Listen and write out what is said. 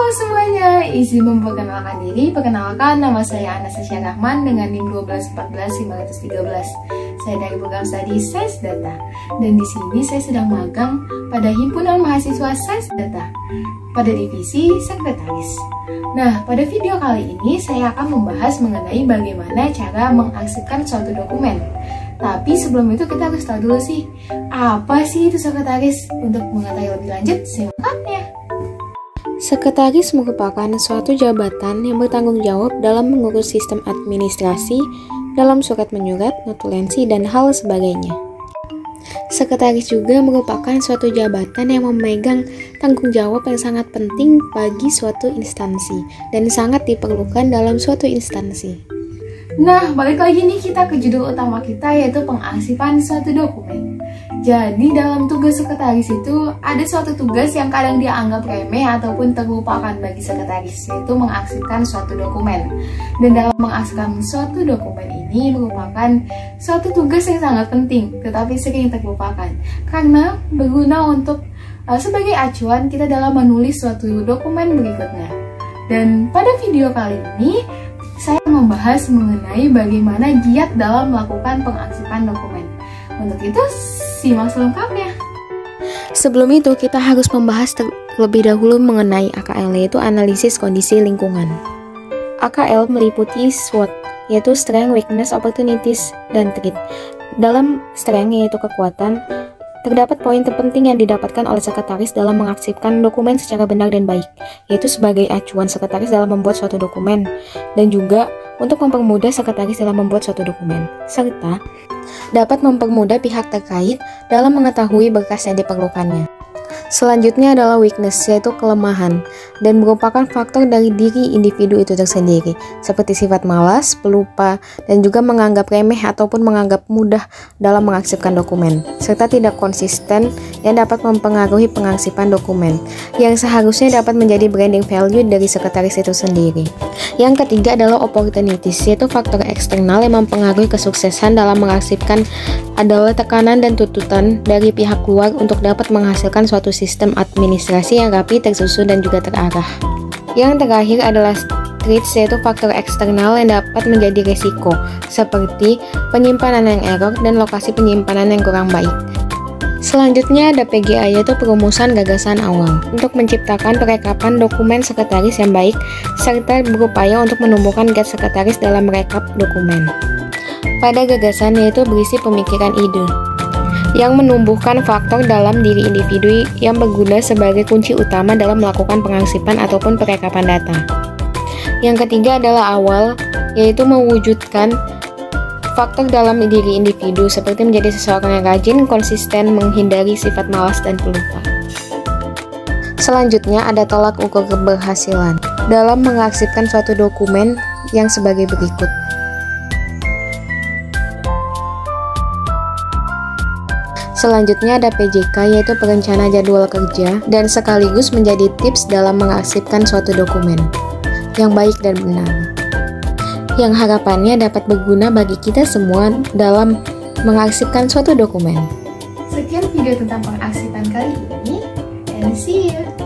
semuanya, izin memperkenalkan diri. Perkenalkan, nama saya Anastasia Rahman dengan NIM 1214513. Saya dari program studi Sains Data. Dan di sini saya sedang magang pada Himpunan Mahasiswa Sains Data pada divisi Sekretaris. Nah, pada video kali ini saya akan membahas mengenai bagaimana cara mengarsipkan suatu dokumen. Tapi sebelum itu kita harus tahu dulu sih, apa sih itu sekretaris? Untuk mengetahui lebih lanjut, silakan. Sekretaris merupakan suatu jabatan yang bertanggung jawab dalam mengurus sistem administrasi dalam surat menyurat, notulensi, dan hal sebagainya. Sekretaris juga merupakan suatu jabatan yang memegang tanggung jawab yang sangat penting bagi suatu instansi dan sangat diperlukan dalam suatu instansi. Nah, balik lagi nih kita ke judul utama kita, yaitu pengarsipan suatu dokumen. Jadi dalam tugas sekretaris itu ada suatu tugas yang kadang dianggap remeh ataupun terlupakan bagi sekretaris, yaitu mengarsipkan suatu dokumen. Dan dalam mengarsipkan suatu dokumen ini merupakan suatu tugas yang sangat penting, tetapi sering terlupakan karena berguna untuk sebagai acuan kita dalam menulis suatu dokumen berikutnya. Dan pada video kali ini saya membahas mengenai bagaimana giat dalam melakukan pengarsipan dokumen. Untuk itu, simak selengkapnya. Sebelum itu, kita harus membahas terlebih dahulu mengenai AKL, yaitu analisis kondisi lingkungan. AKL meliputi SWOT, yaitu Strength, Weakness, Opportunities, dan Threat. Dalam Strength, yaitu kekuatan, terdapat poin terpenting yang didapatkan oleh sekretaris dalam mengarsipkan dokumen secara benar dan baik, yaitu sebagai acuan sekretaris dalam membuat suatu dokumen, dan juga untuk mempermudah sekretaris dalam membuat suatu dokumen, serta dapat mempermudah pihak terkait dalam mengetahui berkas yang diperlukannya. Selanjutnya adalah weakness, yaitu kelemahan, dan merupakan faktor dari diri individu itu tersendiri, seperti sifat malas, pelupa, dan juga menganggap remeh ataupun menganggap mudah dalam mengarsipkan dokumen, serta tidak konsisten yang dapat mempengaruhi pengarsipan dokumen, yang seharusnya dapat menjadi branding value dari sekretaris itu sendiri. Yang ketiga adalah opportunities, yaitu faktor eksternal yang mempengaruhi kesuksesan dalam mengarsipkan adalah tekanan dan tuntutan dari pihak luar untuk dapat menghasilkan suatu sistem administrasi yang rapi, tersusun, dan juga terarah. Yang terakhir adalah threats, yaitu faktor eksternal yang dapat menjadi resiko, seperti penyimpanan yang error dan lokasi penyimpanan yang kurang baik. Selanjutnya ada PGA, yaitu perumusan gagasan awal, untuk menciptakan perekapan dokumen sekretaris yang baik, serta berupaya untuk menumbuhkan giat sekretaris dalam merekap dokumen. Pada gagasan, yaitu berisi pemikiran ide, yang menumbuhkan faktor dalam diri individu yang berguna sebagai kunci utama dalam melakukan pengarsipan ataupun perekapan data. Yang ketiga adalah awal, yaitu mewujudkan faktor dalam diri individu seperti menjadi seseorang yang rajin, konsisten, menghindari sifat malas dan pelupa. Selanjutnya ada tolak ukur keberhasilan dalam mengarsipkan suatu dokumen yang sebagai berikut. Selanjutnya ada PJK, yaitu perencana jadwal kerja dan sekaligus menjadi tips dalam mengarsipkan suatu dokumen yang baik dan benar, yang harapannya dapat berguna bagi kita semua dalam mengarsipkan suatu dokumen. Sekian video tentang pengarsipan kali ini, and see you!